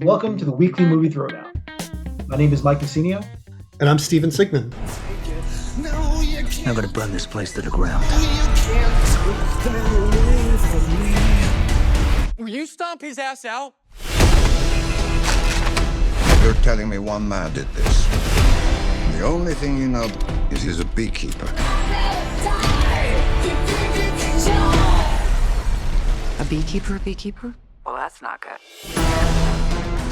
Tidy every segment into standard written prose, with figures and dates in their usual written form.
Welcome to the weekly movie throwdown. My name is Mike Messinio. And I'm Steven Sigmund. I'm gonna burn this place to the ground. Will you stomp his ass out? You're telling me one man did this. The only thing you know is he's a beekeeper. A beekeeper? Well, that's not good.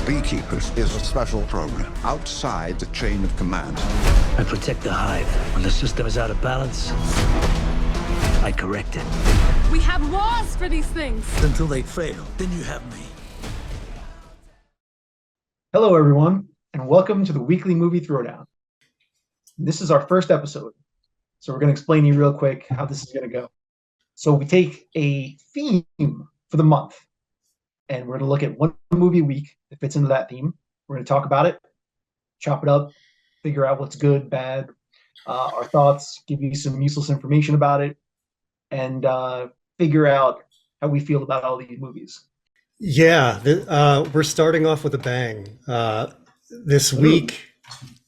Beekeepers is a special program outside the chain of command. I protect the hive. When the system is out of balance, I correct it. We have laws for these things. Until they fail, then you have me. Hello, everyone, and welcome to the weekly movie throwdown. This is our first episode, so we're going to explain to you real quick how this is going to go. So we take a theme for the month, and we're going to look at one movie a week that fits into that theme. We're going to talk about it, chop it up, figure out what's good, bad, our thoughts, give you some useless information about it, and figure out how we feel about all these movies. Yeah, we're starting off with a bang. This week,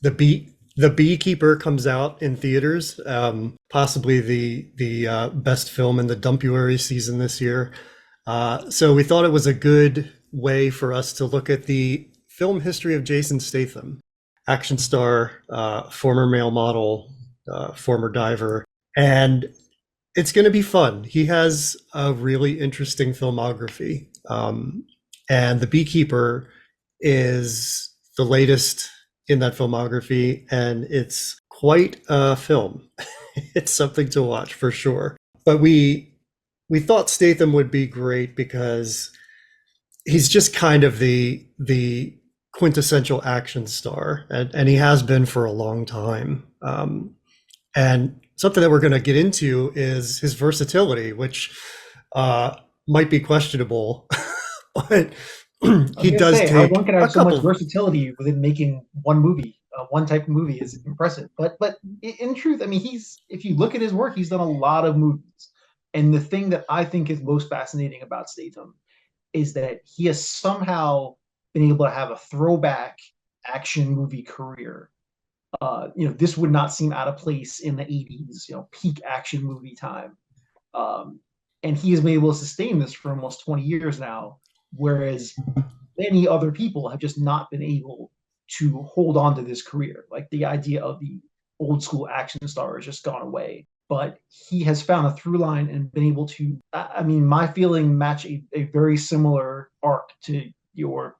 the Beekeeper comes out in theaters, possibly the best film in the Dumpuary season this year. So we thought it was a good way for us to look at the film history of Jason Statham, action star, former male model, former diver, and it's going to be fun. He has a really interesting filmography, and The Beekeeper is the latest in that filmography, and it's quite a film. It's something to watch for sure. But we thought Statham would be great because he's just kind of the quintessential action star, and he has been for a long time. And something that we're going to get into is his versatility, which might be questionable, but he does take one can have so much versatility within making one movie. One type of movie is impressive, but in truth, I mean, if you look at his work, he's done a lot of movies. And the thing that I think is most fascinating about Statham is that he has somehow been able to have a throwback action movie career. This would not seem out of place in the 80s, peak action movie time. And he has been able to sustain this for almost 20 years now, whereas many other people have just not been able to hold on to this career. Like the idea of the old school action star has just gone away. But he has found a through line and been able to, my feeling, match a very similar arc to your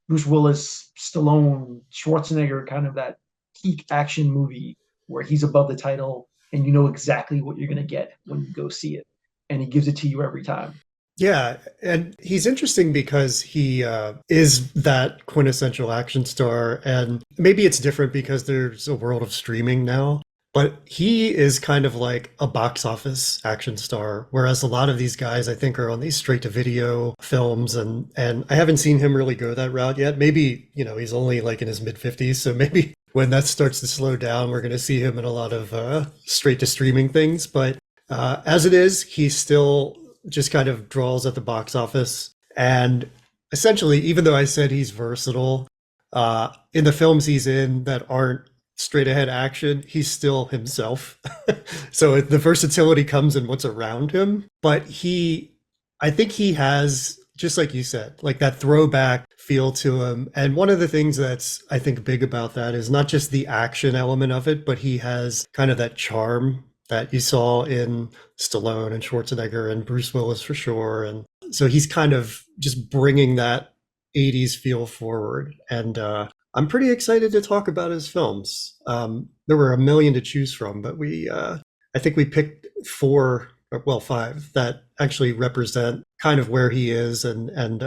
Bruce Willis, Stallone, Schwarzenegger, kind of that peak action movie where he's above the title and you know exactly what you're going to get when you go see it. And he gives it to you every time. Yeah, and he's interesting because he is that quintessential action star, and maybe it's different because there's a world of streaming now, but he is kind of like a box office action star, whereas a lot of these guys, I think, are on these straight-to-video films, and I haven't seen him really go that route yet. Maybe, he's only like in his mid-50s, so maybe when that starts to slow down, we're going to see him in a lot of straight-to-streaming things, but as it is, he still just kind of draws at the box office. And essentially, even though I said he's versatile, in the films he's in that aren't straight ahead action, he's still himself. So the versatility comes in what's around him. But I think he has, just like you said, like that throwback feel to him. And one of the things that's, I think, big about that is not just the action element of it, but he has kind of that charm that you saw in Stallone and Schwarzenegger and Bruce Willis for sure. And so he's kind of just bringing that 80s feel forward. And I'm pretty excited to talk about his films. There were a million to choose from, but I think we picked 5 that actually represent kind of where he is and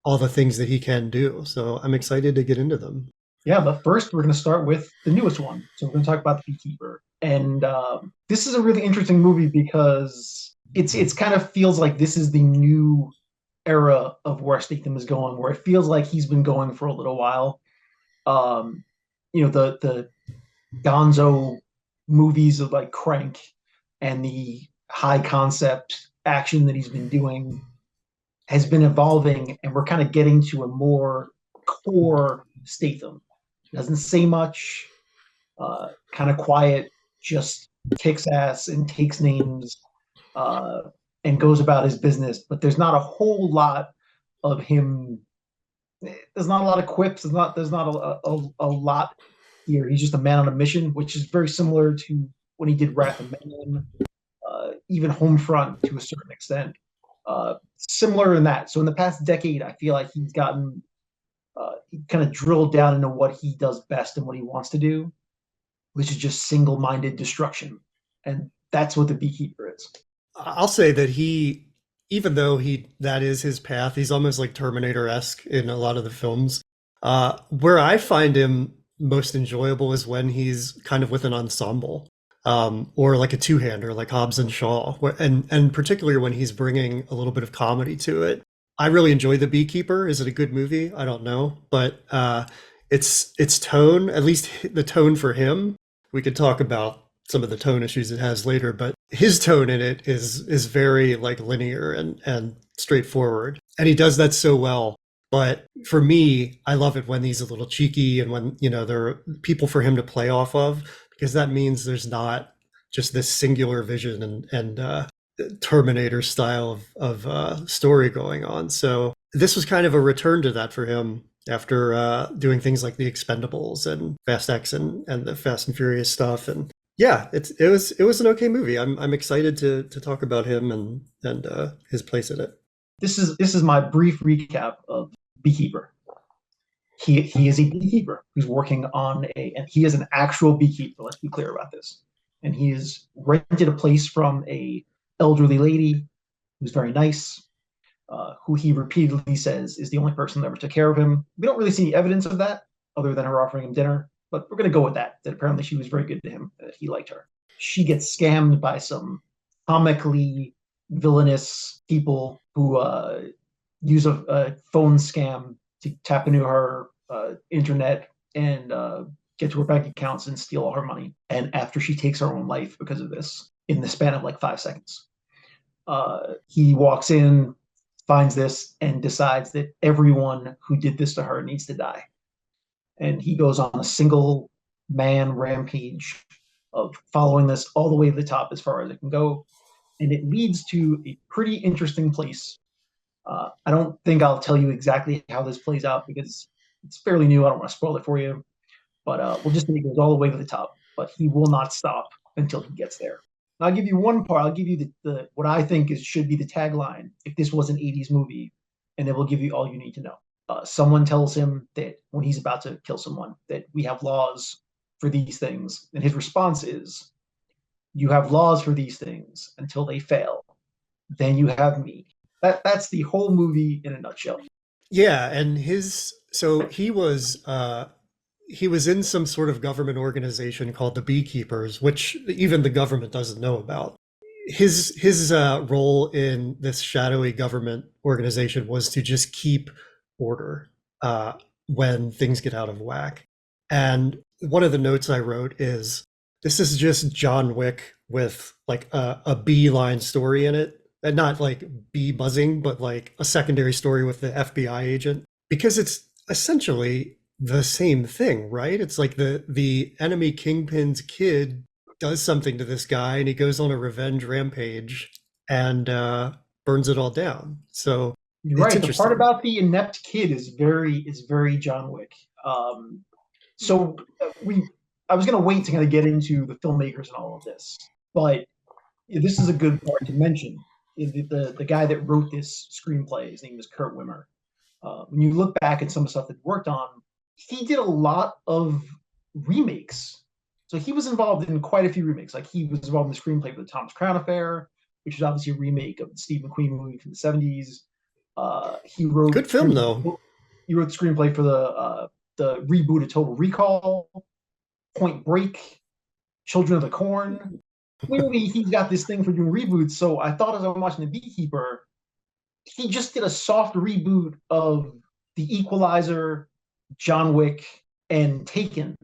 all the things that he can do. So I'm excited to get into them. Yeah, but first we're going to start with the newest one. So we're going to talk about The Beekeeper. And this is a really interesting movie because it's kind of feels like this is the new era of where Statham is going, where it feels like he's been going for a little while. The gonzo movies of like Crank and the high concept action that he's been doing has been evolving, and we're kind of getting to a more core Statham. Doesn't say much, kind of quiet, just kicks ass and takes names, and goes about his business. But there's not a whole lot of him. There's not a lot of quips. There's not a lot here. He's just a man on a mission, which is very similar to when he did Wrath of Man, even Homefront to a certain extent. Similar in that. So in the past decade, I feel like he's gotten he kind of drilled down into what he does best and what he wants to do, which is just single-minded destruction. And that's what the Beekeeper is. I'll say that even though that is his path, he's almost like Terminator-esque in a lot of the films. Where I find him most enjoyable is when he's kind of with an ensemble, or like a two-hander, like Hobbs and Shaw, and particularly when he's bringing a little bit of comedy to it. I really enjoy The Beekeeper. Is it a good movie? I don't know, but its tone, at least the tone for him, we could talk about some of the tone issues it has later, but his tone in it is very like linear and straightforward, and he does that so well. But for me, I love it when he's a little cheeky and when, there are people for him to play off of, because that means there's not just this singular vision and Terminator style of story going on. So this was kind of a return to that for him after doing things like The Expendables and Fast X and the Fast and Furious stuff. And yeah, it was an okay movie. I'm excited to talk about him and his place in it. This is my brief recap of Beekeeper. He is a beekeeper who's working on and he is an actual beekeeper. Let's be clear about this. And he has rented a place from a elderly lady who's very nice, who he repeatedly says is the only person that ever took care of him. We don't really see any evidence of that other than her offering him dinner, but we're going to go with that apparently she was very good to him, that he liked her. She gets scammed by some comically villainous people who use a phone scam to tap into her internet and get to her bank accounts and steal all her money. And after she takes her own life because of this, in the span of like 5 seconds, he walks in, finds this, and decides that everyone who did this to her needs to die. And he goes on a single man rampage of following this all the way to the top as far as it can go. And it leads to a pretty interesting place. I don't think I'll tell you exactly how this plays out because it's fairly new. I don't want to spoil it for you, but we'll just say it goes all the way to the top. But he will not stop until he gets there. And I'll give you one part. I'll give you the what I think should be the tagline if this was an 80s movie, and it will give you all you need to know. Someone tells him that when he's about to kill someone, that we have laws for these things. And his response is, you have laws for these things until they fail. Then you have me. That's the whole movie in a nutshell. Yeah, and so he was in some sort of government organization called the Beekeepers, which even the government doesn't know about. His role in this shadowy government organization was to just keep order when things get out of whack. And one of the notes I wrote is, this is just John Wick with like a B-line story in it. And not like bee buzzing, but like a secondary story with the FBI agent. Because it's essentially the same thing, right? It's like the enemy Kingpin's kid does something to this guy and he goes on a revenge rampage and burns it all down. So you're right. The part about the inept kid is very John Wick. So I was going to wait to kind of get into the filmmakers and all of this, but this is a good part to mention. The guy that wrote this screenplay, his name is Kurt Wimmer. When you look back at some of the stuff that he worked on, he did a lot of remakes. So he was involved in quite a few remakes. Like he was involved in the screenplay for the Thomas Crown Affair, which is obviously a remake of the Steve McQueen movie from the 70s. He wrote good film though. He wrote the screenplay for the reboot of Total Recall, Point Break, Children of the Corn. Clearly, he's got this thing for doing reboots. So I thought as I was watching The Beekeeper, he just did a soft reboot of The Equalizer, John Wick, and Taken,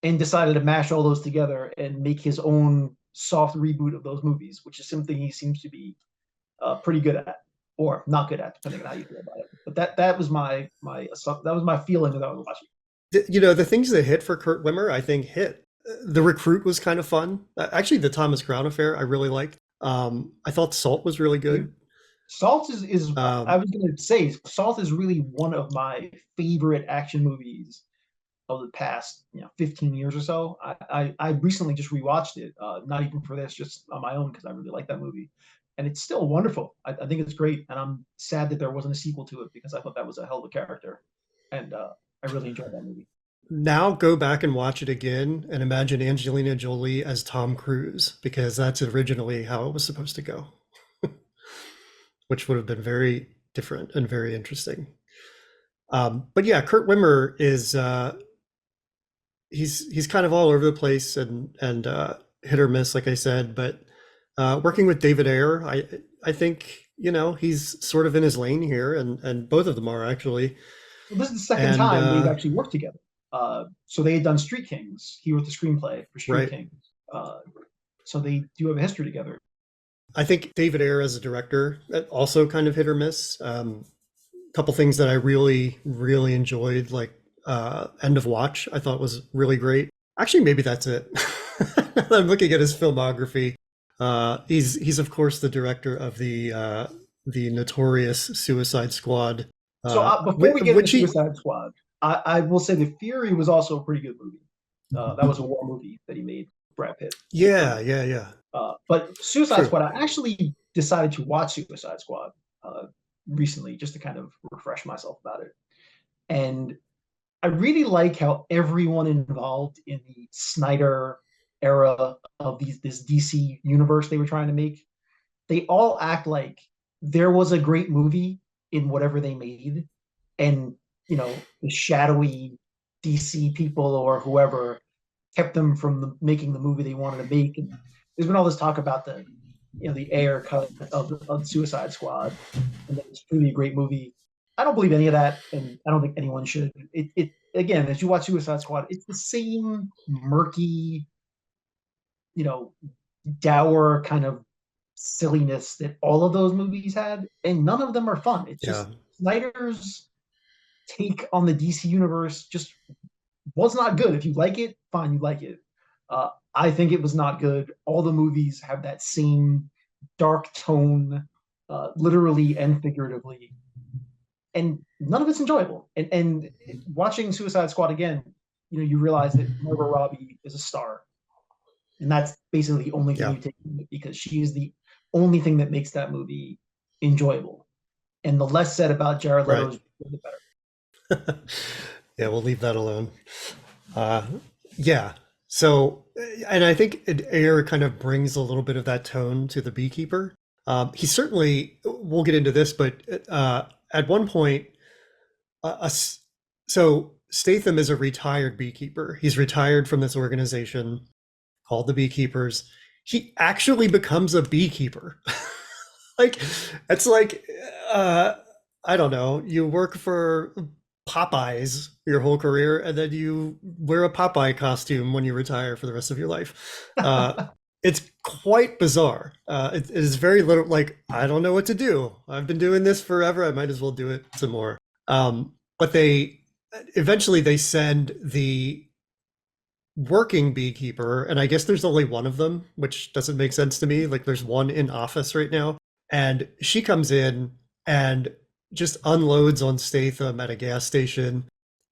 and decided to mash all those together and make his own soft reboot of those movies, which is something he seems to be pretty good at, or not good at, depending on how you feel about it. But that was that was my feeling that I was watching. The things that hit for Kurt Wimmer, I think hit. The Recruit was kind of fun. Actually, the Thomas Crown Affair I really liked. I thought Salt was really good. Salt is I was going to say Salt is really one of my favorite action movies of the past 15 years or so. I recently just rewatched it, not even for this, just on my own, because I really like that movie, and it's still wonderful. I think it's great, and I'm sad that there wasn't a sequel to it, because I thought that was a hell of a character, and I really enjoyed that movie. Now go back and watch it again and imagine Angelina Jolie as Tom Cruise, because that's originally how it was supposed to go, which would have been very different and very interesting. But yeah, Kurt Wimmer is he's kind of all over the place and hit or miss, like I said. But working with David Ayer, I think he's sort of in his lane here, and both of them are actually. Well, this is the second time they've actually worked together. So they had done Street Kings. He wrote the screenplay for Street Kings. So they do have a history together. I think David Ayer as a director also kind of hit or miss. A couple things that I really, really enjoyed, like End of Watch, I thought was really great. Actually, maybe that's it. I'm looking at his filmography. He's of course the director of the notorious Suicide Squad. So before we get into Suicide Squad, I will say The Fury was also a pretty good movie. That was a war movie that he made, Brad Pitt. Yeah. But Suicide Squad, I actually decided to watch Suicide Squad recently, just to kind of refresh myself about it. And I really like how everyone involved in the Snyder era of this DC universe they were trying to make, they all act like there was a great movie in whatever they made, and the shadowy DC people or whoever kept them from making the movie they wanted to make. And there's been all this talk about the Ayer cut of Suicide Squad, and that it's really a great movie. I don't believe any of that, and I don't think anyone should. It again, as you watch Suicide Squad, it's the same murky, dour kind of silliness that all of those movies had, and none of them are fun. It's just Snyder's take on the DC universe just was not good. If you like it, fine, you like it. I think it was not good. All the movies have that same dark tone, literally and figuratively, and none of it's enjoyable. And watching Suicide Squad again, you realize that Margot Robbie is a star, and that's basically the only thing you take from it, because she is the only thing that makes that movie enjoyable. And the less said about Jared Leto's, the better. Yeah, we'll leave that alone. So, and I think Ayer kind of brings a little bit of that tone to the Beekeeper. He certainly, we'll get into this, but at one point, so Statham is a retired beekeeper. He's retired from this organization called the Beekeepers. He actually becomes a beekeeper. It's like, I don't know, you work for Popeyes your whole career, and then you wear a Popeye costume when you retire for the rest of your life. It's quite bizarre. It is very little, like, I don't know what to do. I've been doing this forever. I might as well do it some more. But they eventually send the working beekeeper, and I guess there's only one of them, which doesn't make sense to me. Like, there's one in office right now, and she comes in and just unloads on Statham at a gas station.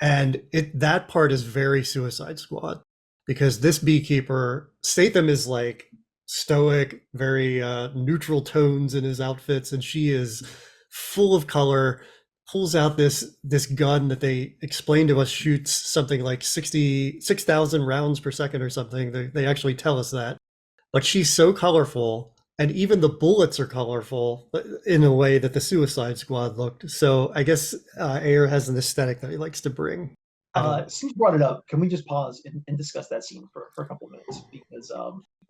And that part is very Suicide Squad, because this beekeeper, Statham is like stoic, very neutral tones in his outfits, and she is full of color, pulls out this gun that they explain to us shoots something like 6,000 rounds per second or something. They actually tell us that. But she's so colorful, and even the bullets are colorful in a way that the Suicide Squad looked. So I guess Ayer has an aesthetic that he likes to bring. Since you brought it up, can we just pause and discuss that scene for a couple of minutes? Because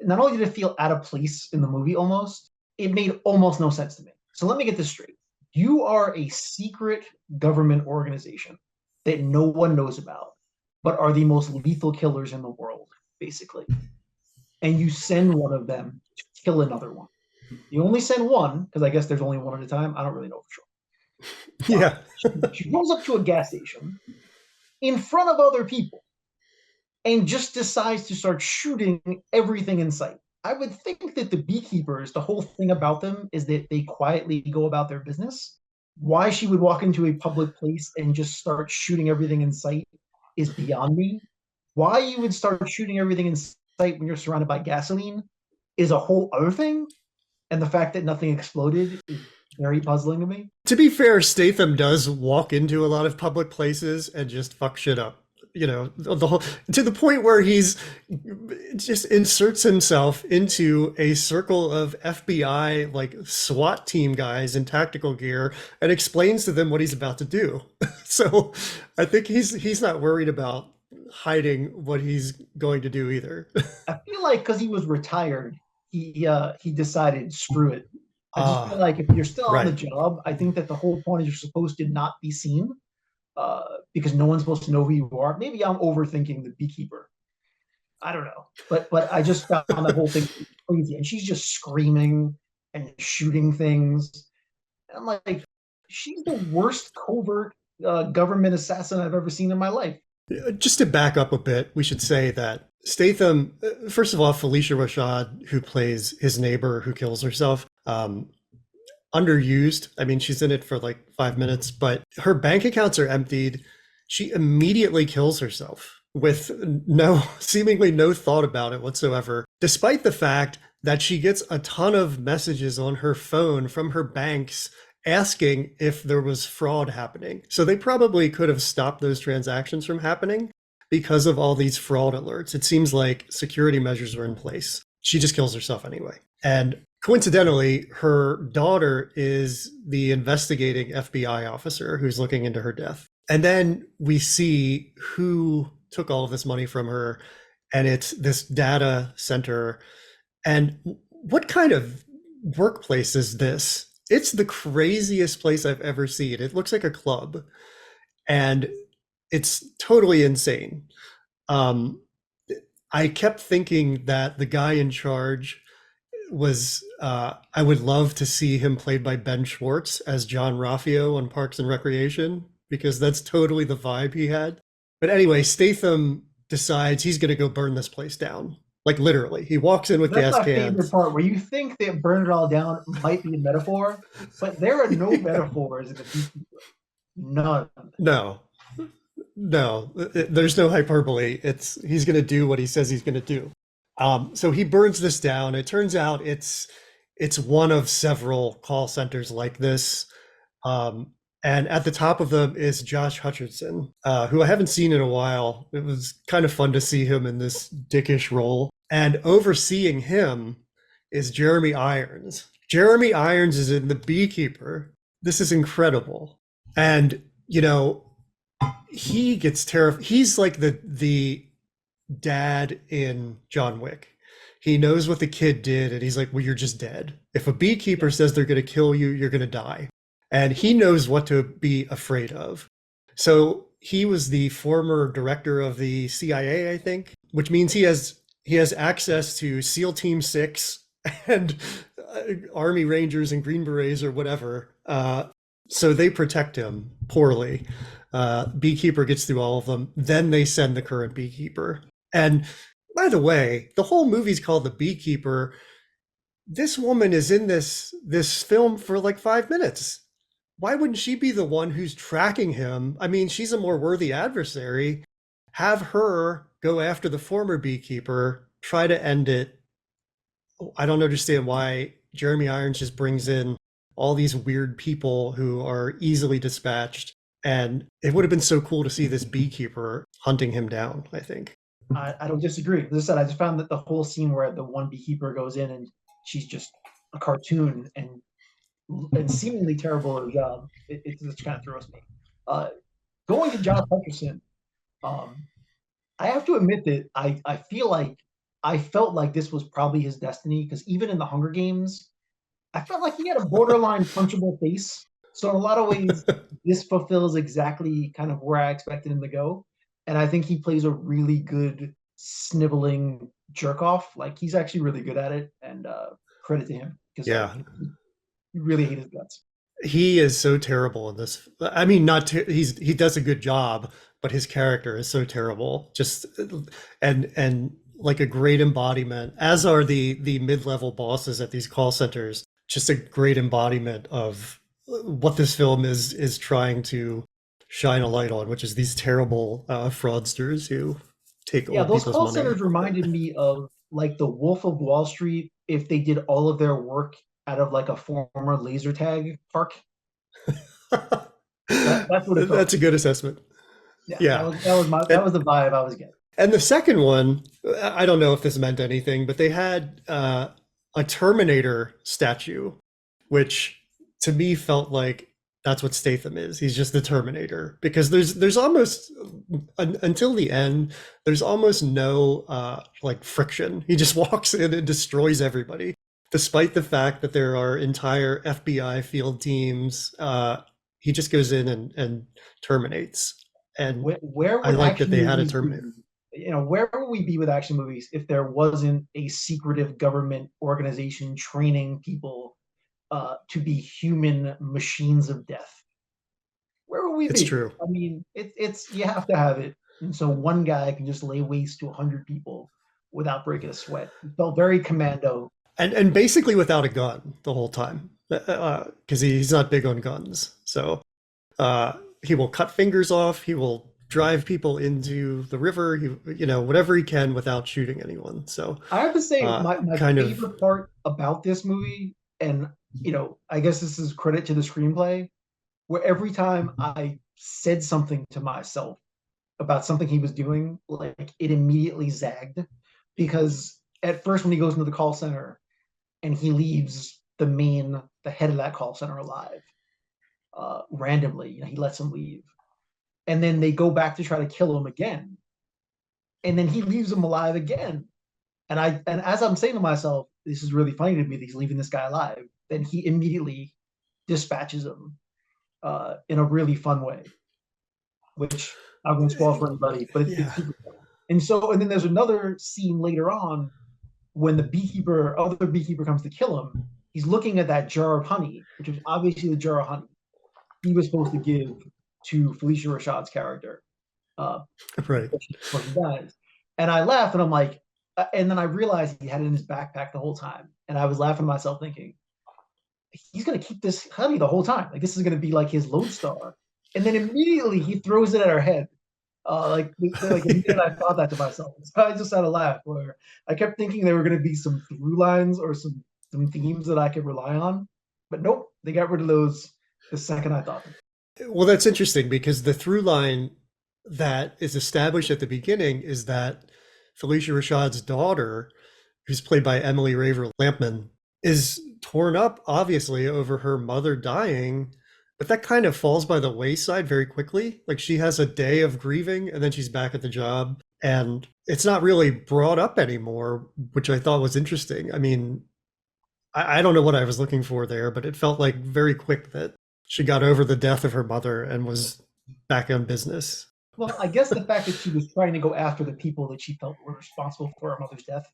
not only did it feel out of place in the movie almost, it made almost no sense to me. So let me get this straight. You are a secret government organization that no one knows about, but are the most lethal killers in the world, basically. And you send one of them to kill another one. You only send one because I guess there's only one at a time. I don't really know for sure. Yeah. She rolls up to a gas station in front of other people and just decides to start shooting everything in sight. I would think that the beekeepers, the whole thing about them is that they quietly go about their business. Why she would walk into a public place and just start shooting everything in sight is beyond me. Why you would start shooting everything in sight when you're surrounded by gasoline is a whole other thing. And the fact that nothing exploded is very puzzling to me. To be fair, Statham does walk into a lot of public places and just fuck shit up. You know, the whole, to the point where he's just inserts himself into a circle of FBI like SWAT team guys in tactical gear and explains to them what he's about to do. So I think he's not worried about hiding what he's going to do either. I feel like because he was retired, he decided screw it. I just feel like if you're still on the job, I think that the whole point is you're supposed to not be seen. Because no one's supposed to know who you are. Maybe I'm overthinking the beekeeper. I don't know, but I just found that whole thing crazy. And she's just screaming and shooting things. And I'm like, she's the worst covert government assassin I've ever seen in my life. Just to back up a bit, we should say that Statham, first of all, Felicia Rashad, who plays his neighbor who kills herself, underused. I mean, she's in it for like 5 minutes, but her bank accounts are emptied. She immediately kills herself with seemingly no thought about it whatsoever, despite the fact that she gets a ton of messages on her phone from her banks asking if there was fraud happening. So they probably could have stopped those transactions from happening because of all these fraud alerts. It seems like security measures were in place. She just kills herself anyway. And coincidentally, her daughter is the investigating FBI officer who's looking into her death. And then we see who took all of this money from her, and it's this data center. And what kind of workplace is this? It's the craziest place I've ever seen. It looks like a club, and it's totally insane. I kept thinking that the guy in charge was I would love to see him played by Ben Schwartz as John Raffio on Parks and Recreation, because that's totally the vibe he had. But anyway, Statham decides he's going to go burn this place down. Like literally, he walks in with gas cans. That's my favorite part, where you think that burn it all down might be a metaphor, but there are no metaphors in the Beekeeper. None. No, there's no hyperbole. He's going to do what he says he's going to do. So he burns this down. It turns out it's one of several call centers like this. And at the top of them is Josh Hutcherson, who I haven't seen in a while. It was kind of fun to see him in this dickish role. And overseeing him is Jeremy Irons. Jeremy Irons is in The Beekeeper. This is incredible. And, you know, he gets terrified. He's like the dad in John Wick. He knows what the kid did, and he's like, well, you're just dead. If a beekeeper says they're going to kill you, you're going to die. And he knows what to be afraid of. So he was the former director of the CIA, I think, which means he has access to SEAL Team 6 and Army Rangers and Green Berets or whatever. So they protect him poorly. Beekeeper gets through all of them. Then they send the current beekeeper. And by the way, the whole movie's called The Beekeeper. This woman is in this film for like 5 minutes. Why wouldn't she be the one who's tracking him? I mean, she's a more worthy adversary. Have her go after the former beekeeper, try to end it. I don't understand why Jeremy Irons just brings in all these weird people who are easily dispatched. And it would have been so cool to see this beekeeper hunting him down, I think. I don't disagree. As I said, I just found that the whole scene where the one beekeeper goes in and she's just a cartoon and seemingly terrible at her job, it just kind of throws me. Going to Josh Hutcherson, I have to admit that I felt like this was probably his destiny, because even in the Hunger Games, I felt like he had a borderline punchable face. So in a lot of ways, this fulfills exactly kind of where I expected him to go. And I think he plays a really good sniveling jerk off. Like, he's actually really good at it, and credit to him. because Yeah. you really hate his guts. He is so terrible in this. I mean, he does a good job, but his character is so terrible. Just and like a great embodiment, as are the mid-level bosses at these call centers. Just a great embodiment of what this film is trying to shine a light on, which is these terrible fraudsters who take Yeah, old those people's call money. centers reminded me of like the Wolf of Wall Street if they did all of their work out of like a former laser tag park. That's what it felt. That's a good assessment. Yeah, Yeah. that was the vibe I was getting. And the second one, I don't know if this meant anything, but they had a Terminator statue, which to me felt like that's what Statham is. He's just the Terminator, because there's almost until the end, there's almost no like friction. He just walks in and destroys everybody, despite the fact that there are entire FBI field teams. He just goes in and terminates. And Where would I like that action they had a movies Terminator. be? Where would we be with action movies if there wasn't a secretive government organization training people to be human machines of death? Where would we be? It's true. I mean, it's you have to have it, and so one guy can just lay waste to 100 people without breaking a sweat. It felt very Commando. And basically without a gun the whole time, because he's not big on guns. So he will cut fingers off. He will drive people into the river. Whatever he can without shooting anyone. So I have to say, my favorite part about this movie, and I guess this is credit to the screenplay, where every time I said something to myself about something he was doing, like it immediately zagged, because at first when he goes into the call center and he leaves the head of that call center alive randomly, he lets him leave, and then they go back to try to kill him again, and then he leaves him alive again, and as I'm saying to myself, this is really funny to me that he's leaving this guy alive, then he immediately dispatches him in a really fun way, which I won't spoil for anybody, but it's super fun. And then there's another scene later on when the other beekeeper comes to kill him. He's looking at that jar of honey, which was obviously the jar of honey he was supposed to give to Felicia Rashad's character. Right. Before he dies. And I laughed, and I'm like, and then I realized he had it in his backpack the whole time. And I was laughing to myself thinking, he's going to keep this honey the whole time. Like, this is going to be like his lodestar. And then immediately he throws it at our head. Immediately I thought that to myself. So I just had a laugh where I kept thinking there were going to be some through lines or some themes that I could rely on. But nope, they got rid of those the second I thought them. Well, that's interesting, because the through line that is established at the beginning is that Felicia Rashad's daughter, who's played by Emily Raver Lampman, is torn up, obviously, over her mother dying, but that kind of falls by the wayside very quickly. Like, she has a day of grieving and then she's back at the job, and it's not really brought up anymore, which I thought was interesting. I mean, I don't know what I was looking for there, but it felt like very quick that she got over the death of her mother and was back on business. Well, I guess the fact that she was trying to go after the people that she felt were responsible for her mother's death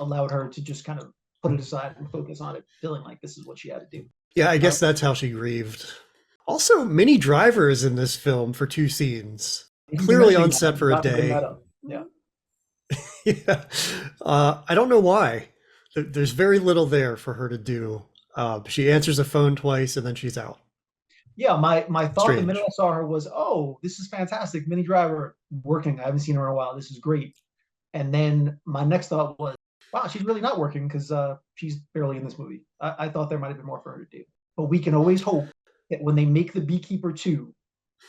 allowed her to just kind of put it aside and focus on it, feeling like this is what she had to do. Yeah, I guess that's how she grieved. Also, Minnie Driver is in this film for 2 scenes, clearly on set for a day. Yeah. Yeah. I don't know why. There's very little there for her to do. She answers a phone twice and then she's out. Yeah, my thought Strange. the minute I saw her was, oh, this is fantastic. Minnie Driver working. I haven't seen her in a while. This is great. And then my next thought was, wow, she's really not working because she's barely in this movie. I thought there might have been more for her to do. But we can always hope that when they make the Beekeeper 2,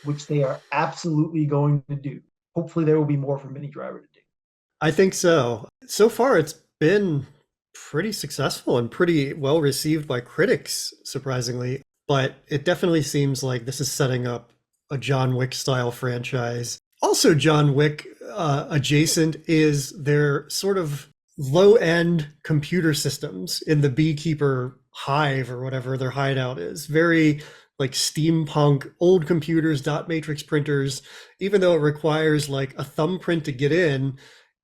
which they are absolutely going to do, hopefully there will be more for Minnie Driver to do. I think so. So far, it's been pretty successful and pretty well received by critics, surprisingly. But it definitely seems like this is setting up a John Wick style franchise. Also, John Wick adjacent is their sort of low-end computer systems in the Beekeeper hive or whatever their hideout is. Very like steampunk, old computers, dot matrix printers, even though it requires like a thumbprint to get in.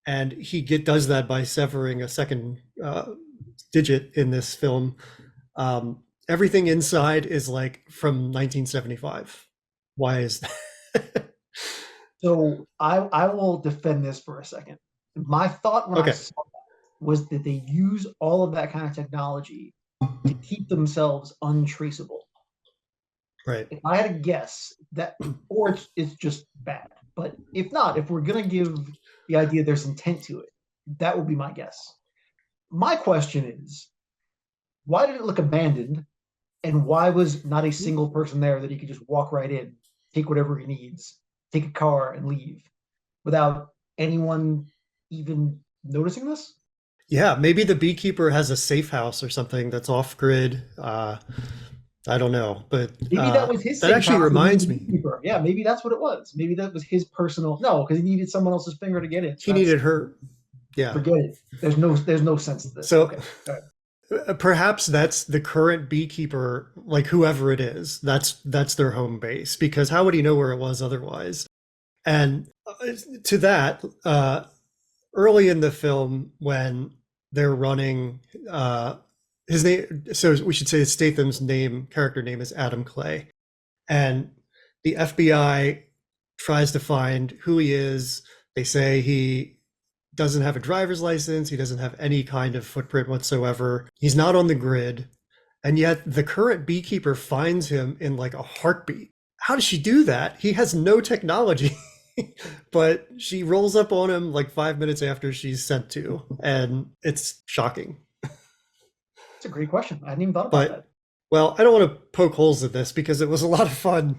And he does that by severing a second digit in this film. Everything inside is like from 1975. Why is that? So I will defend this for a second. My thought when I Okay. saw that was that they use all of that kind of technology to keep themselves untraceable. Right. If I had to guess that, or it's just bad. But if not, if we're gonna give the idea there's intent to it, that would be my guess. My question is, why did it look abandoned, and why was not a single person there that he could just walk right in, take whatever he needs, take a car, and leave without anyone even noticing this? Yeah, maybe the beekeeper has a safe house or something that's off grid. I don't know, but Maybe that was his. that actually safe house reminds and me. Beekeeper. Yeah, maybe that's what it was. Maybe that was his personal. No, because he needed someone else's finger to get in. He needed her. Yeah. Forget it. There's no sense to this. So Okay. All right. perhaps that's the current beekeeper, like whoever it is. That's their home base, because how would he know where it was otherwise? And to that, early in the film when they're running, his name. So we should say Statham's character name is Adam Clay, and the FBI tries to find who he is. They say he doesn't have a driver's license. He doesn't have any kind of footprint whatsoever. He's not on the grid. And yet the current beekeeper finds him in like a heartbeat. How does she do that? He has no technology, but she rolls up on him like 5 minutes after she's sent to. And it's shocking. That's a great question. I hadn't even thought about that. Well, I don't want to poke holes in this because it was a lot of fun.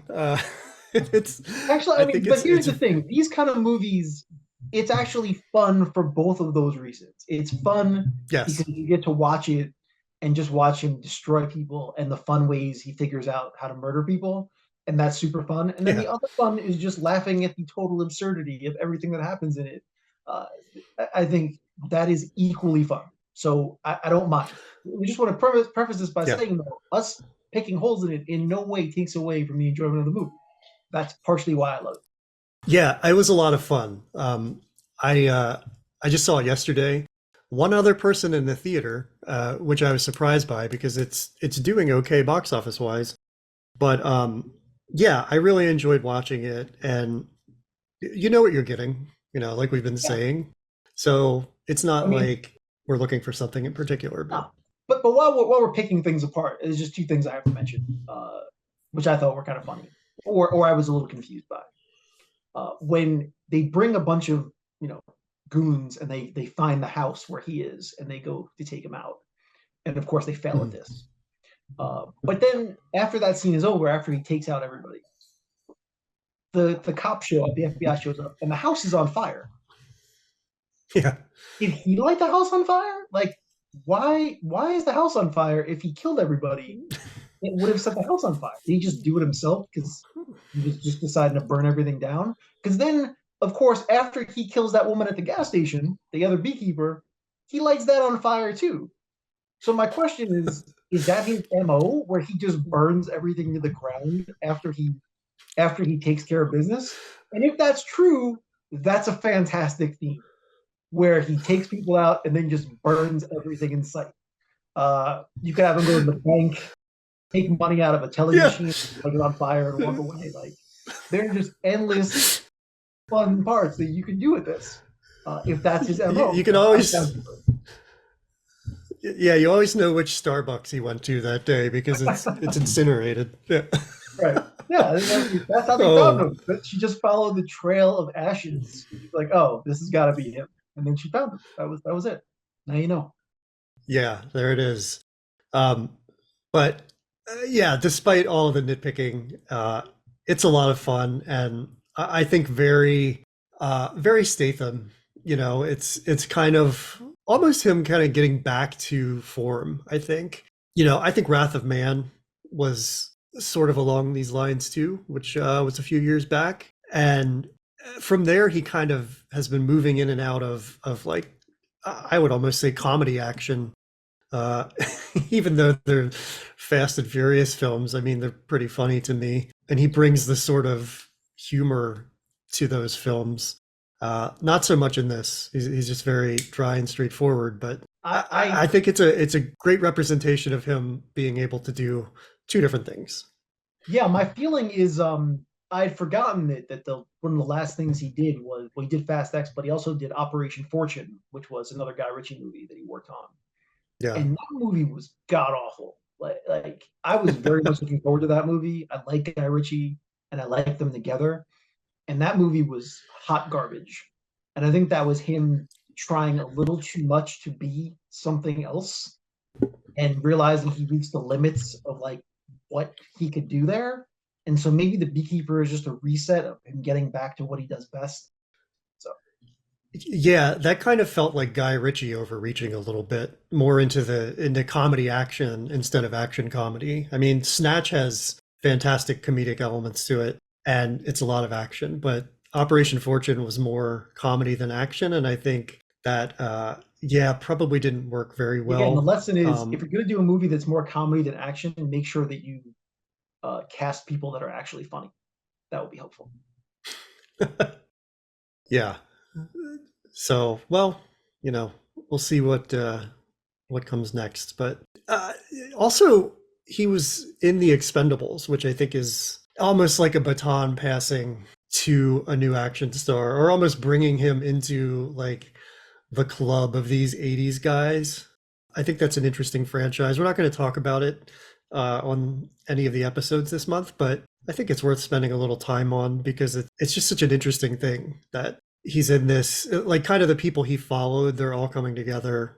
It's actually, I mean, but here's the thing: these kind of movies, it's actually fun for both of those reasons. It's fun because you get to watch it and just watch him destroy people and the fun ways he figures out how to murder people, and that's super fun. And then the other fun is just laughing at the total absurdity of everything that happens in it. I think that is equally fun. So I don't mind. We just want to preface this by saying that us picking holes in it in no way takes away from the enjoyment of the movie. That's partially why I love it. Yeah, it was a lot of fun. I just saw it yesterday. One other person in the theater, which I was surprised by because it's doing okay box office wise. But yeah, I really enjoyed watching it, and you know what you're getting, like we've been saying. So it's not like we're looking for something in particular. But while we're picking things apart, there's just two things I have to mention, which I thought were kind of funny, or I was a little confused by. When they bring a bunch of goons and they find the house where he is and they go to take him out, and of course they fail at this. But then after that scene is over, after he takes out everybody, the cops show up, the FBI shows up, and the house is on fire. Yeah. Did he light the house on fire? Like, why is the house on fire? If he killed everybody, it would have set the house on fire. Did he just do it himself because he was just deciding to burn everything down? Because then, of course, after he kills that woman at the gas station, the other beekeeper, he lights that on fire too. So my question is that his MO, where he just burns everything to the ground after he takes care of business? And if that's true, that's a fantastic theme, where he takes people out and then just burns everything in sight. You could have him go to the bank, take money out of a telling machine, light it on fire, and walk away. Like, there are just endless fun parts that you can do with this. If that's his MO. You can always... Yeah, you always know which Starbucks he went to that day because it's incinerated. Yeah. Right. Yeah, that's how they found him. But she just followed the trail of ashes. She's like, oh, this has got to be him. And then she found him. That was it. Now you know. Yeah, there it is. But yeah, despite all of the nitpicking, it's a lot of fun, and I think very Statham. It's kind of almost him kind of getting back to form. I think Wrath of Man was sort of along these lines too, which was a few years back, and from there he kind of has been moving in and out of like, I would almost say comedy action, even though they're Fast and Furious films. I mean, they're pretty funny to me, and he brings the sort of humor to those films. Not so much in this. He's just very dry and straightforward. But I I think it's a great representation of him being able to do two different things. Yeah, my feeling is I'd forgotten that the one of the last things he did was, well, he did Fast X, but he also did Operation Fortune, which was another Guy Ritchie movie that he worked on. Yeah. And that movie was god awful. Like I was very much looking forward to that movie. I like Guy Ritchie and I like them together. And that movie was hot garbage. And I think that was him trying a little too much to be something else and realizing he reached the limits of like what he could do there. And so maybe the Beekeeper is just a reset of him getting back to what he does best. So Yeah, that kind of felt like Guy Ritchie overreaching a little bit more into comedy action instead of action comedy. I mean, Snatch has fantastic comedic elements to it, and it's a lot of action, but Operation Fortune was more comedy than action, and I think that yeah, probably didn't work very again, well. the lesson is Um, if you're going to do a movie that's more comedy than action, make sure that you cast people that are actually funny. That would be helpful. yeah. So, well, you know, we'll see what comes next. But also, he was in The Expendables, which I think is almost like a baton passing to a new action star, or almost bringing him into like the club of these 80s guys. I think that's an interesting franchise. We're not going to talk about it on any of the episodes this month, but I think it's worth spending a little time on because it's just such an interesting thing that he's in this, like kind of the people he followed, they're all coming together.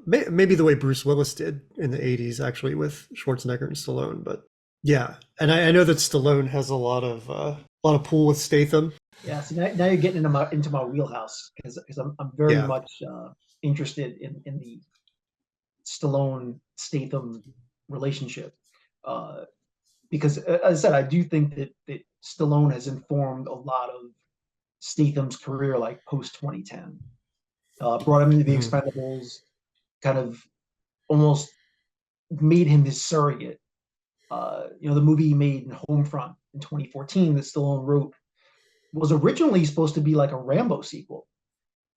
Maybe the way Bruce Willis did in the 80s, actually, with Schwarzenegger and Stallone. But yeah, and I know that Stallone has a lot of pull with Statham. Yeah, so now you're getting into my wheelhouse because I'm very Yeah. much interested in the Stallone Statham relationship because as I said, I do think that Stallone has informed a lot of Statham's career, like post 2010. Brought him into the Mhm. Expendables, kind of almost made him his surrogate. The movie he made in Homefront in 2014 that Stallone wrote was originally supposed to be like a Rambo sequel.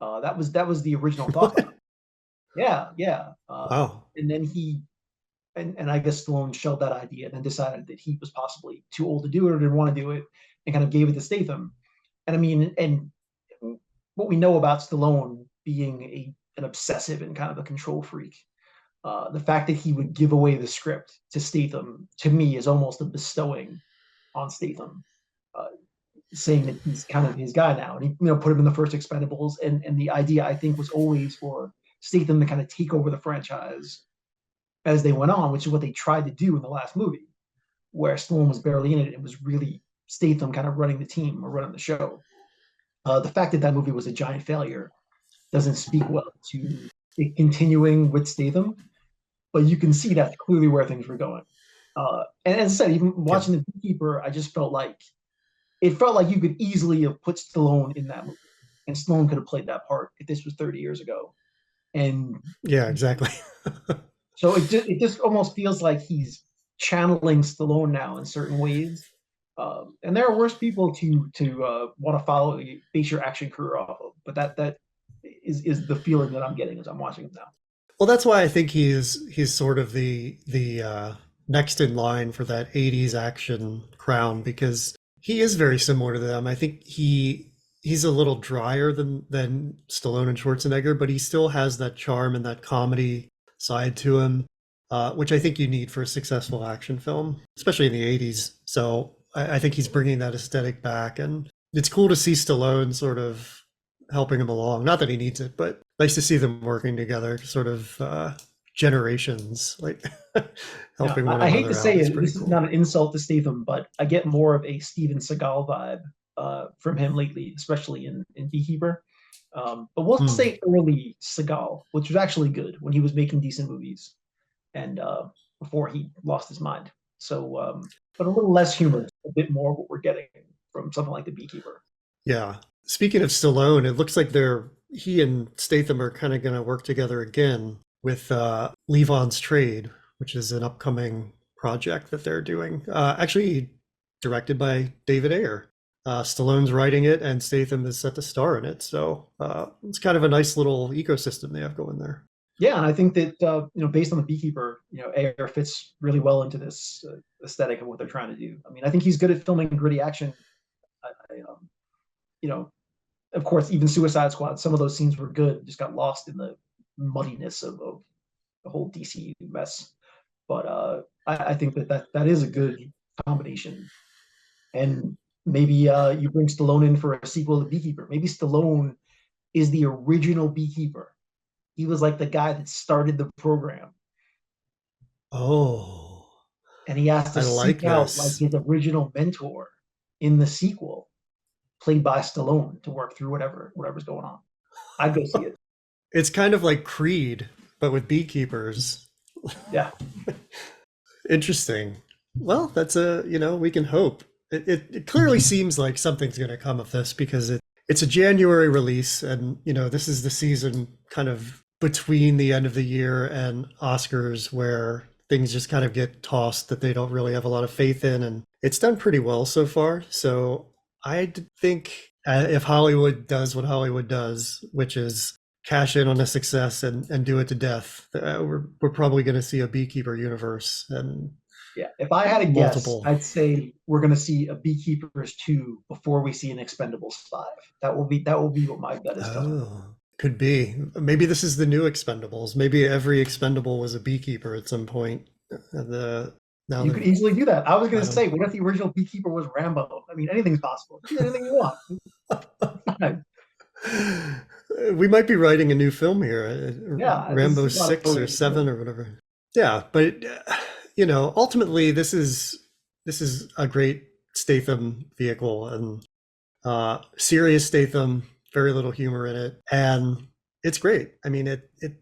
That was the original thought. Yeah, yeah. Wow. And then and I guess Stallone shelved that idea and then decided that he was possibly too old to do it or didn't want to do it, and kind of gave it to Statham. And I mean, and what we know about Stallone being an obsessive and kind of a control freak, the fact that he would give away the script to Statham, to me, is almost a bestowing on Statham, uh, saying that he's kind of his guy now. And he, put him in the first Expendables. And the idea, I think, was always for Statham to kind of take over the franchise as they went on, which is what they tried to do in the last movie, where Stallone was barely in it. It was really Statham kind of running the team or running the show. The fact that that movie was a giant failure doesn't speak well to it continuing with Statham, but you can see that's clearly where things were going. And as I said, even watching The Beekeeper, I just felt like you could easily have put Stallone in that movie, and Stallone could have played that part if this was 30 years ago. And Yeah, exactly. so it just almost feels like he's channeling Stallone now in certain ways. And there are worse people to want to base your action career off of, but that is the feeling that I'm getting as I'm watching him now. Well, that's why I think he's sort of the next in line for that 80s action crown, because he is very similar to them. I think he's a little drier than Stallone and Schwarzenegger, but he still has that charm and that comedy side to him, which I think you need for a successful action film, especially in the 80s. So I think he's bringing that aesthetic back, and it's cool to see Stallone sort of helping him along. Not that he needs it, but nice to see them working together, sort of generations, like helping one I hate another to out. say It's it, pretty this is cool. not an insult to Statham, but I get more of a Steven Seagal vibe from him lately, especially in Beekeeper. But we'll say early Seagal, which was actually good when he was making decent movies, and before he lost his mind. So, but a little less humorous, a bit more what we're getting from something like The Beekeeper. Yeah. Speaking of Stallone, it looks like he and Statham are kind of going to work together again with Levon's Trade, which is an upcoming project that they're doing. Actually directed by David Ayer. Stallone's writing it, and Statham is set to star in it. So it's kind of a nice little ecosystem they have going there. Yeah, and I think that based on the Beekeeper, Ayer fits really well into this aesthetic of what they're trying to do. I mean, I think he's good at filming gritty action. You know, of course, even Suicide Squad, some of those scenes were good, just got lost in the muddiness of the whole DC mess. But I think that is a good combination. And maybe you bring Stallone in for a sequel to Beekeeper. Maybe Stallone is the original Beekeeper. He was like the guy that started the program. Oh. And he has to seek out like his original mentor in the sequel, played by Stallone, to work through whatever's going on. I'd go see it. It's kind of like Creed, but with beekeepers. Yeah. Interesting. Well, that's we can hope. It clearly seems like something's going to come of this because it's a January release, and this is the season kind of between the end of the year and Oscars where things just kind of get tossed that they don't really have a lot of faith in, and it's done pretty well so far. So I think if Hollywood does what Hollywood does, which is cash in on a success and do it to death, we're probably going to see a Beekeeper universe. And yeah, if I had a guess, I'd say we're going to see a Beekeepers 2 before we see an Expendables 5. That will be what my bet is. Could be. Maybe this is the new Expendables. Maybe every Expendable was a Beekeeper at some point. You could easily do that. I was going to say, what if the original Beekeeper was Rambo? I mean, anything's possible. Do anything you want. We might be writing a new film here. Yeah, Rambo 6 or 7 or whatever. Yeah, but ultimately this is a great Statham vehicle, and serious Statham, very little humor in it, and it's great. I mean,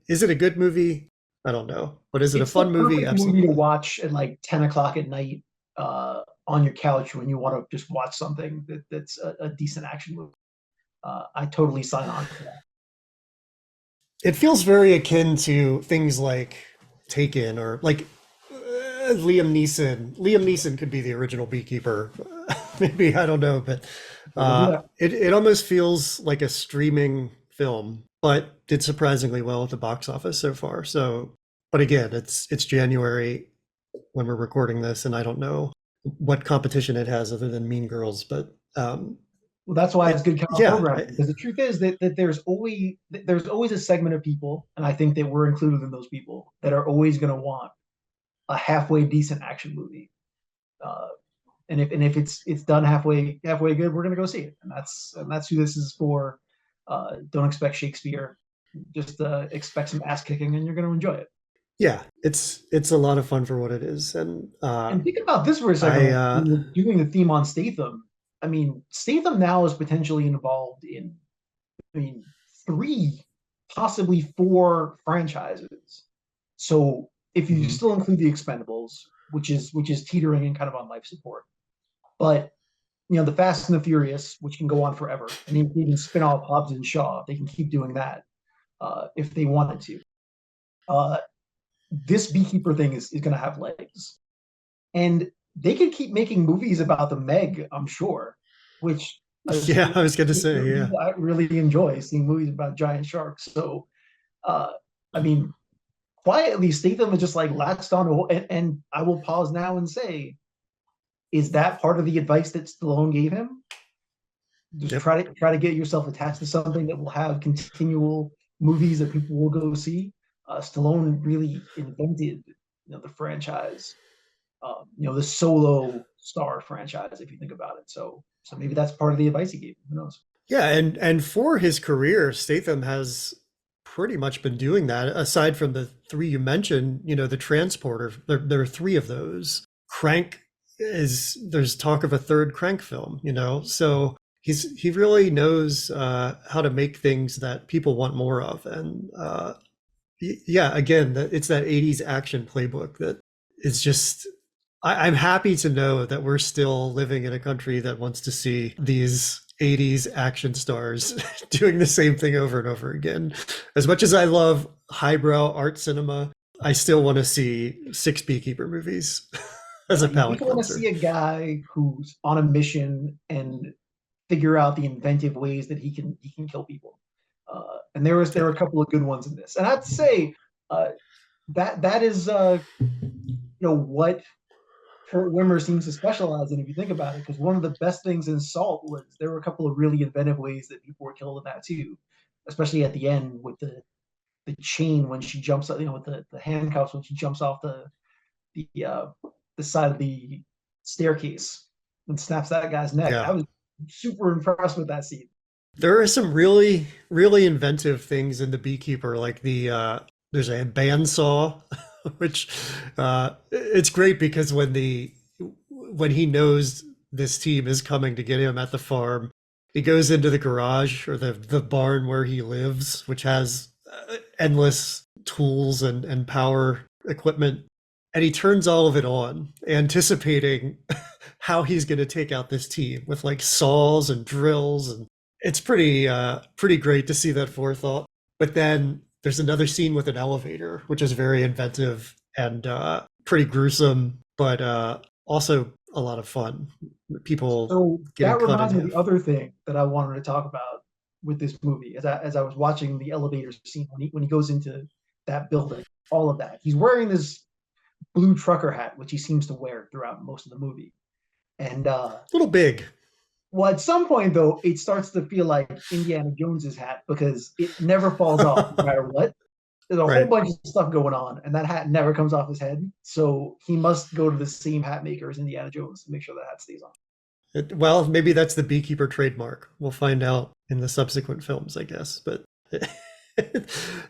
is it a good movie? I don't know, but is it a fun movie? Absolutely. Movie to watch at like 10 o'clock at night on your couch when you want to just watch something that's a decent action movie. I totally sign on for that. It feels very akin to things like Taken or like Liam Neeson. Liam Neeson could be the original Beekeeper. Maybe, I don't know, but it almost feels like a streaming film, but did surprisingly well at the box office so far. So, but again, it's January when we're recording this, and I don't know what competition it has other than Mean Girls, but well, that's why it's good programming, because the truth is that there's always a segment of people, and I think that we're included in those people, that are always going to want a halfway decent action movie. And if it's done halfway good, we're going to go see it, and that's who this is for. Don't expect Shakespeare, just expect some ass kicking, and you're going to enjoy it. Yeah, it's a lot of fun for what it is, and think about this for a second. Doing the theme on Statham. I mean, Statham now is potentially involved in, 3, possibly 4 franchises. So if you still include the Expendables, which is teetering and kind of on life support, but the Fast and the Furious, which can go on forever, and even spin off Hobbs and Shaw, they can keep doing that if they wanted to. This Beekeeper thing is going to have legs, and they could keep making movies about the Meg, I'm sure, which I was going to say, yeah. I really enjoy seeing movies about giant sharks. So, quietly, Statham is just like latched on, and I will pause now and say, is that part of the advice that Stallone gave him? Just try to get yourself attached to something that will have continual movies that people will go see. Stallone really invented, the franchise. The solo star franchise, if you think about it. So maybe that's part of the advice he gave. Who knows? Yeah, and for his career, Statham has pretty much been doing that. Aside from the 3 you mentioned, the Transporter, there are 3 of those. Crank there's talk of a 3rd Crank film. So he really knows how to make things that people want more of, and again, it's that 80s action playbook that is just. I'm happy to know that we're still living in a country that wants to see these 80s action stars doing the same thing over and over again. As much as I love highbrow art cinema, I still want to see 6 Beekeeper movies as a palate cleanser. I want to see a guy who's on a mission and figure out the inventive ways that he can kill people. And there were a couple of good ones in this, and I'd say that is what Kurt Wimmer seems to specialize in, if you think about it, because one of the best things in Salt was there were a couple of really inventive ways that people were killed in that too, especially at the end with the chain when she jumps, with the handcuffs when she jumps off the side of the staircase and snaps that guy's neck. Yeah. I was super impressed with that scene. There are some really, really inventive things in the Beekeeper, like there's a bandsaw, which it's great because when he knows this team is coming to get him at the farm, he goes into the garage or the barn where he lives, which has endless tools and power equipment, and he turns all of it on, anticipating how he's going to take out this team with like saws and drills, and it's pretty great to see that forethought. But then there's another scene with an elevator, which is very inventive and pretty gruesome, but also a lot of fun. People So getting that cut reminds in me of the half. other thing that I wanted to talk about with this movie as I was watching the elevator scene when he goes into that building, all of that. He's wearing this blue trucker hat, which he seems to wear throughout most of the movie. And A little big. well, at some point though, it starts to feel like Indiana Jones's hat because it never falls off no matter what. There's a whole Right. bunch of stuff going on, and that hat never comes off his head. So he must go to the same hat maker as Indiana Jones to make sure that hat stays on. Well, maybe that's the Beekeeper trademark. We'll find out in the subsequent films, I guess. But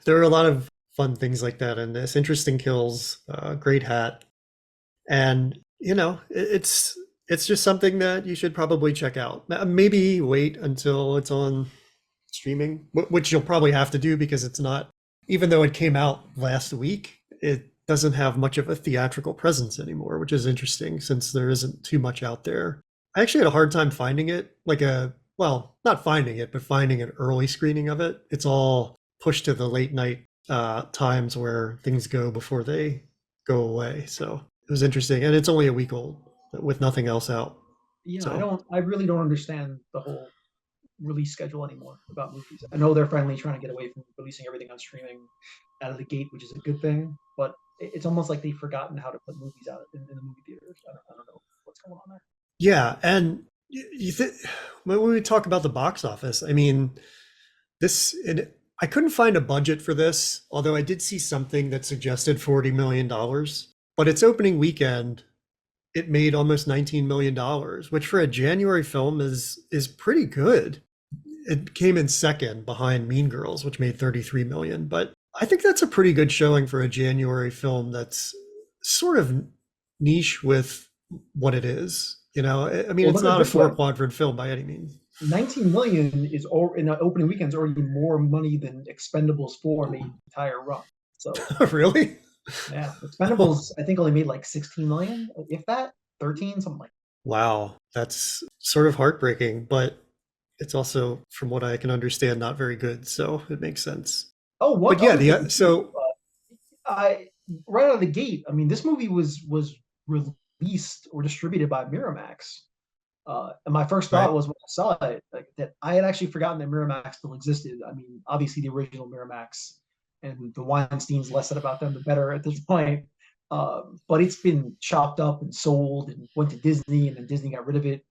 there are a lot of fun things like that in this. Interesting kills, great hat, and it's just something that you should probably check out. Maybe wait until it's on streaming, which you'll probably have to do because it's not. Even though it came out last week, it doesn't have much of a theatrical presence anymore, which is interesting since there isn't too much out there. I actually had a hard time finding it, not finding it, but finding an early screening of it. It's all pushed to the late night times where things go before they go away. So it was interesting. And it's only a week old with nothing else out. Yeah, So- I really don't understand the whole release schedule anymore about movies. I know they're finally trying to get away from releasing everything on streaming out of the gate, which is a good thing, but it's almost like they've forgotten how to put movies out in the movie theaters. I don't know what's going on there. Yeah, and when we talk about the box office, I mean, I couldn't find a budget for this, although I did see something that suggested $40 million. But its opening weekend, it made almost $19 million, which for a January film is pretty good. It came in second behind Mean Girls, which made 33 million. But I think that's a pretty good showing for a January film that's sort of niche with what it is. I mean, Well, it's look at not a this way. 4-quadrant film by any means. 19 million is in an opening weekend is already more money than Expendables 4 made the entire run. So Really? yeah, Expendables I think only made like 16 million, if that, 13, something like Wow, that's sort of heartbreaking, but it's also, from what I can understand, not very good. So it makes sense. that. Oh, what? But yeah, other thing, so I right out of the gate. I mean, this movie was released or distributed by Miramax. And my first thought Right. was when I saw it, like, that I had actually forgotten that Miramax still existed. I mean, obviously the original Miramax, and the Weinsteins, less said about them, the better at this point. But it's been chopped up and sold and went to Disney, and then Disney got rid of it.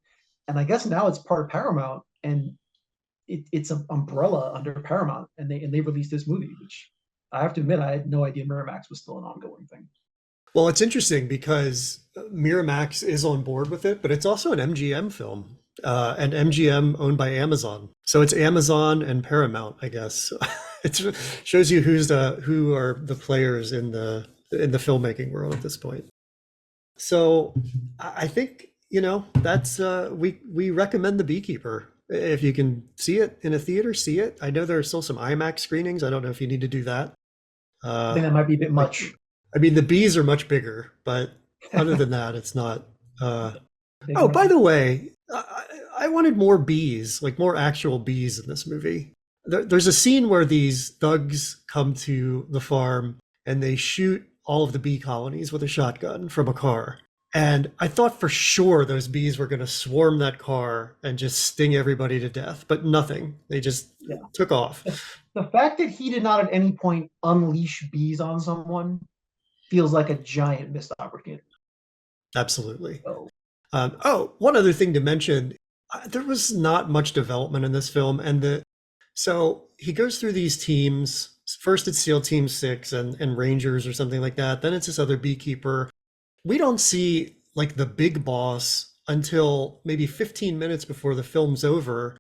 And I guess now it's part of Paramount, and it's an umbrella under Paramount, and they released this movie, which I have to admit I had no idea Miramax was still an ongoing thing. well, it's interesting because Miramax is on board with it, but it's also an MGM film, and MGM owned by Amazon. So it's Amazon and Paramount, I guess. It shows you who are the players in the filmmaking world at this point. So I think that's we recommend The Beekeeper. If you can see it in a theater, see it. I know there are still some IMAX screenings. I don't know if you need to do that. I think that might be a bit much. I mean, the bees are much bigger, but other than that, it's not. Oh, Maybe by the way, I wanted more bees, like more actual bees in this movie. There's a scene where these thugs come to the farm and they shoot all of the bee colonies with a shotgun from a car. And I thought for sure those bees were going to swarm that car and just sting everybody to death, but nothing. They just took off. The fact that he did not at any point unleash bees on someone feels like a giant missed opportunity. Absolutely. So, One other thing to mention, there was not much development in this film. So he goes through these teams. First it's SEAL Team 6 and Rangers or something like that. Then it's this other beekeeper. We don't see like the big boss until maybe 15 minutes before the film's over.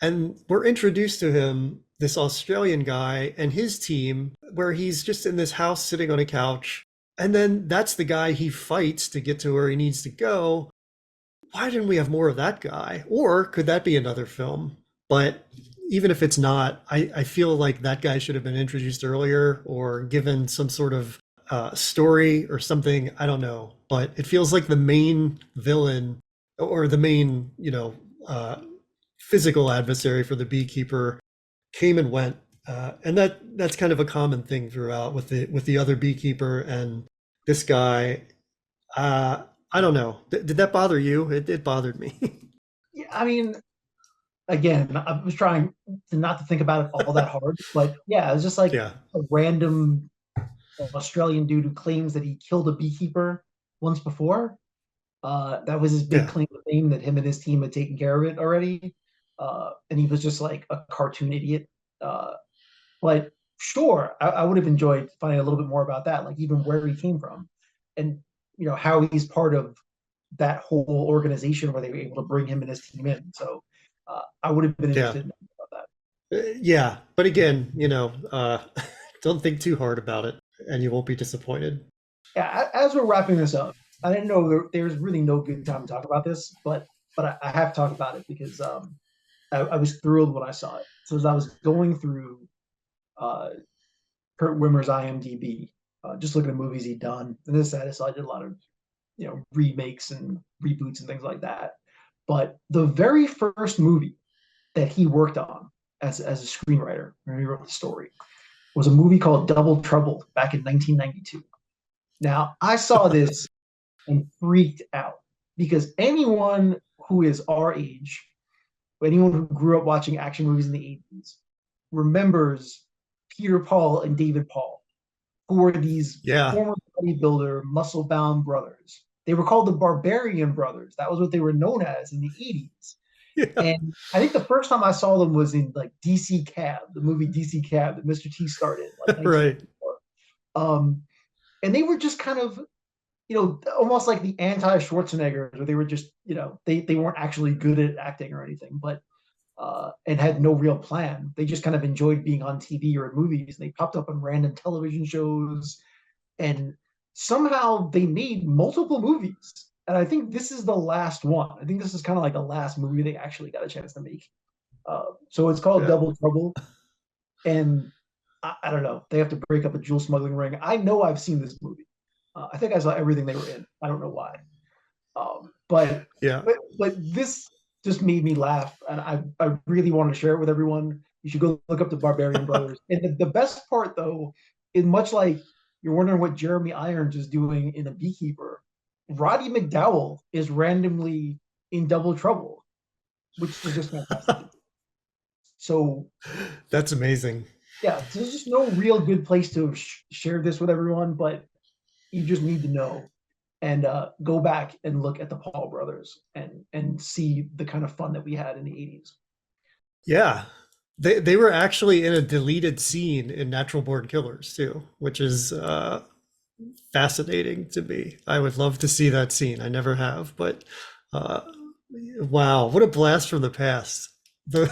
And we're introduced to him, this Australian guy and his team, where he's just in this house sitting on a couch. And then that's the guy he fights to get to where he needs to go. Why didn't we have more of that guy? Or could that be another film? But even if it's not, I feel like that guy should have been introduced earlier or given some sort of story or something. I don't know. But it feels like the main villain or the main, physical adversary for the beekeeper came and went. And that's kind of a common thing throughout with the other beekeeper and this guy. I don't know. Did that bother you? It bothered me. yeah, I mean, again, I was trying not to think about it all that hard, but yeah, it was just like a random Australian dude who claims that he killed a beekeeper once before. That was his big claim to fame, that him and his team had taken care of it already. And he was just like a cartoon idiot. But sure, I would have enjoyed finding a little bit more about that, like even where he came from and, how he's part of that whole organization where they were able to bring him and his team in. So I would have been interested in about that. But again, don't think too hard about it and you won't be disappointed. Yeah, as we're wrapping this up, I didn't know there's really no good time to talk about this, but I have to talk about it because I was thrilled when I saw it. So as I was going through Kurt Wimmer's IMDb, just looking at movies he'd done, and this I saw I did a lot of remakes and reboots and things like that. But the very first movie that he worked on as a screenwriter, when he wrote the story, was a movie called Double Trouble back in 1992. Now, I saw this and freaked out because anyone who is our age, anyone who grew up watching action movies in the 80s, remembers Peter Paul and David Paul, who were these former bodybuilder, muscle-bound brothers. They were called the Barbarian Brothers. That was what they were known as in the 80s. Yeah. And I think the first time I saw them was in like DC Cab, the movie DC Cab that Mr. T started. Like right. And they were just kind of, almost like the anti-Schwarzenegger, where they were just, they weren't actually good at acting or anything, but and had no real plan. They just kind of enjoyed being on TV or in movies. They popped up on random television shows, and somehow they made multiple movies. And I think this is the last one. I think this is kind of like the last movie they actually got a chance to make. So it's called Double Trouble. And I don't know. They have to break up a jewel smuggling ring. I know I've seen this movie. I think I saw everything they were in. I don't know why. But this just made me laugh. And I really want to share it with everyone. You should go look up the Barbarian Brothers. And the best part, though, is much like you're wondering what Jeremy Irons is doing in A Beekeeper, Roddy McDowall is randomly in Double Trouble, which is just fantastic. So that's amazing. Yeah, so there's just no real good place to share this with everyone, but you just need to know and go back and look at the Paul brothers and see the kind of fun that we had in the 80s. Yeah. They were actually in a deleted scene in Natural Born Killers too, which is fascinating to me. I would love to see that scene. I never have, but wow, what a blast from the past. An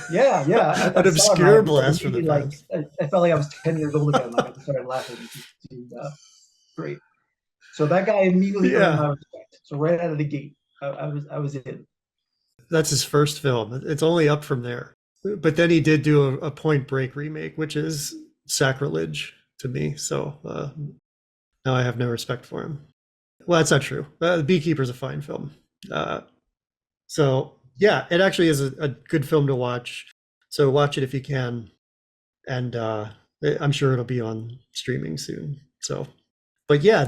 obscure blast from the past. I felt like I was 10 years old again. Like I started laughing. Great. So that guy immediately earned my respect. So right out of the gate, I was in. That's his first film. It's only up from there. But then he did do a Point Break remake, which is sacrilege to me. So now I have no respect for him. Well, that's not true. The Beekeeper's a fine film. So yeah, it actually is a good film to watch. So watch it if you can. And I'm sure it'll be on streaming soon. So, but yeah,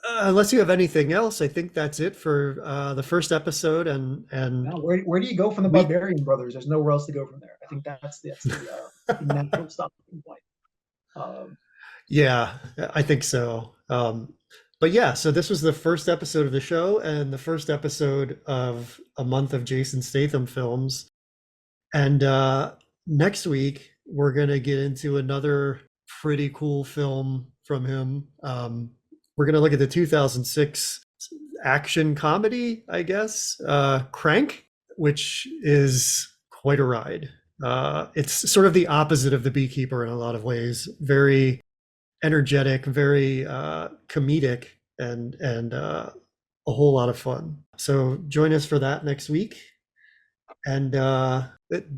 Unless you have anything else, I think that's it for the first episode. And Now, where do you go from the Barbarian Brothers? There's nowhere else to go from there. I think that's the natural stopping point. Yeah, I think so. But yeah, so this was the first episode of the show and the first episode of a month of Jason Statham films. And next week, we're going to get into another pretty cool film from him. We're going to look at the 2006 action comedy, I guess, Crank, which is quite a ride. It's sort of the opposite of The Beekeeper in a lot of ways. Very energetic, very comedic, and a whole lot of fun. So join us for that next week. And do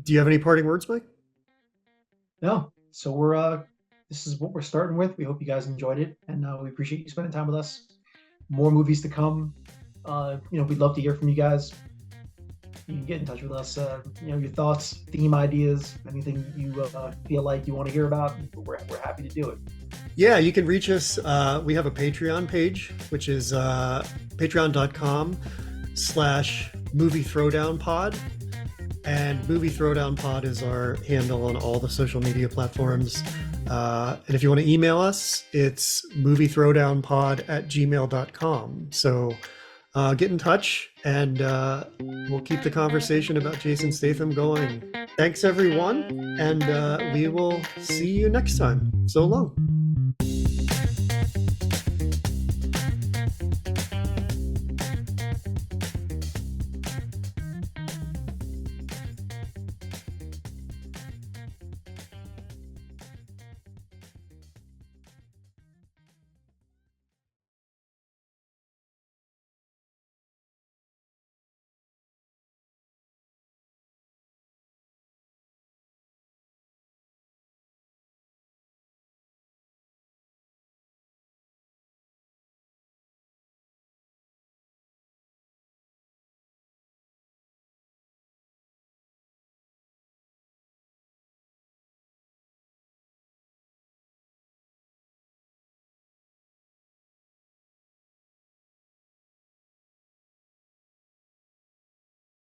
you have any parting words, Mike? No. So this is what we're starting with. We hope you guys enjoyed it, and we appreciate you spending time with us. More movies to come. We'd love to hear from you guys. You can get in touch with us. Your thoughts, theme ideas, anything you feel like you want to hear about. We're happy to do it. Yeah, you can reach us. We have a Patreon page, which is patreon.com/moviethrowdownpod. And Movie Throwdown Pod is our handle on all the social media platforms. And if you want to email us, it's moviethrowdownpod@gmail.com. So get in touch, and we'll keep the conversation about Jason Statham going. Thanks, everyone, and we will see you next time. So long.